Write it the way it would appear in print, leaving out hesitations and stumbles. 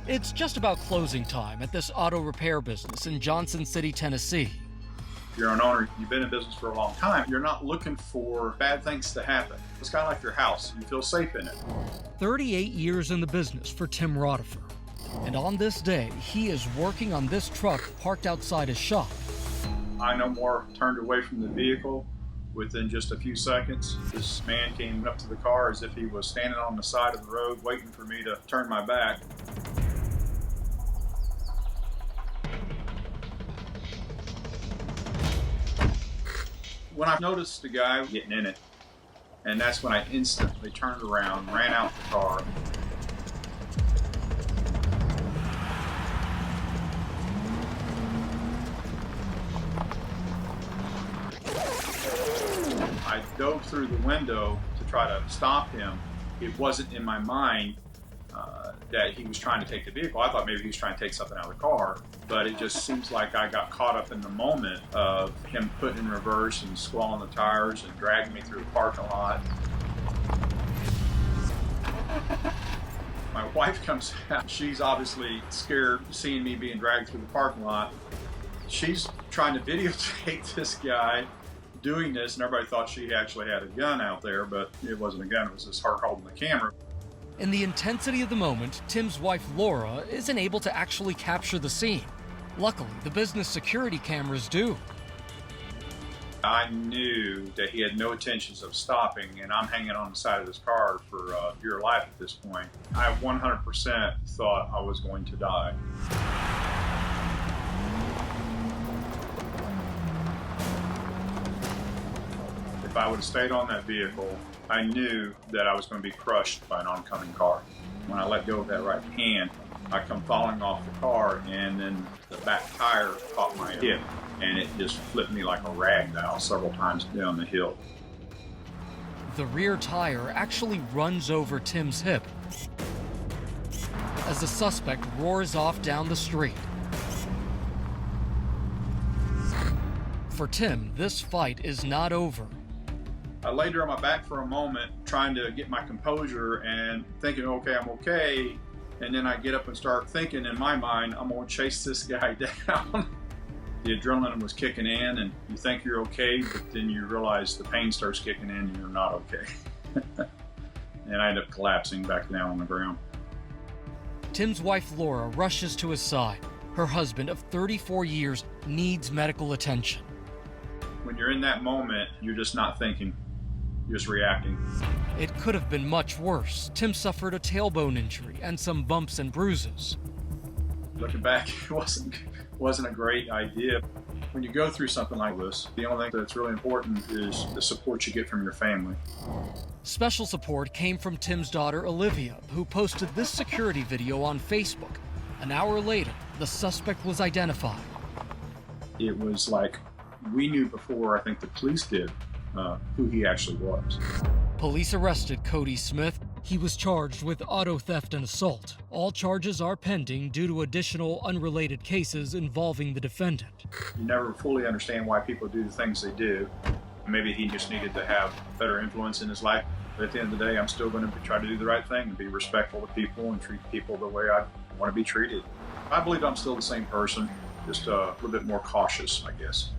It's just about closing time at this auto repair business in Johnson City, Tennessee. If you're an owner, you've been in business for a long time, you're not looking for bad things to happen. It's kind of like your house. You feel safe in it. 38 years in the business for Tim Rodifer. And on this day, he is working on this truck parked outside his shop. I no more turned away from the vehicle. Within just a few seconds, this man came up to the car as if he was standing on the side of the road waiting for me to turn my back. When I noticed the guy getting in it, and that's when I instantly turned around, ran out the car. I dove through the window to try to stop him. It wasn't in my mind that he was trying to take the vehicle. I thought maybe he was trying to take something out of the car, but it just seems like I got caught up in the moment of him putting in reverse and squalling the tires and dragging me through the parking lot. My wife comes out. She's obviously scared seeing me being dragged through the parking lot. She's trying to videotape this guy doing this, and everybody thought she actually had a gun out there, but it wasn't a gun, it was just her holding the camera. In the intensity of the moment, Tim's wife Laura isn't able to actually capture the scene. Luckily, the business security cameras do. I knew that he had no intentions of stopping, and I'm hanging on the side of this car for dear life at this point. I 100% thought I was going to die. If I would have stayed on that vehicle, I knew that I was going to be crushed by an oncoming car. When I let go of that right hand, I come falling off the car, and then the back tire caught my hip, and it just flipped me like a rag doll several times down the hill. The rear tire actually runs over Tim's hip as the suspect roars off down the street. For Tim, this fight is not over. I laid there on my back for a moment, trying to get my composure and thinking, okay, I'm okay. And then I get up and start thinking in my mind, I'm going to chase this guy down. The adrenaline was kicking in, and you think you're okay, but then you realize the pain starts kicking in and you're not okay. And I end up collapsing back down on the ground. Tim's wife Laura rushes to his side. Her husband of 34 years needs medical attention. When you're in that moment, you're just not thinking. You're just reacting. It could have been much worse. Tim suffered a tailbone injury and some bumps and bruises. Looking back, it wasn't a great idea. When you go through something like this, the only thing that's really important is the support you get from your family. Special support came from Tim's daughter, Olivia, who posted this security video on Facebook. An hour later, the suspect was identified. It was like we knew before, I think the police did, who he actually was. Police arrested Cody Smith. He was charged with auto theft and assault. All charges are pending due to additional unrelated cases involving the defendant. You never fully understand why people do the things they do. Maybe he just needed to have better influence in his life. But at the end of the day, I'm still going to try to do the right thing and be respectful to people and treat people the way I want to be treated. I believe I'm still the same person, just a little bit more cautious, I guess.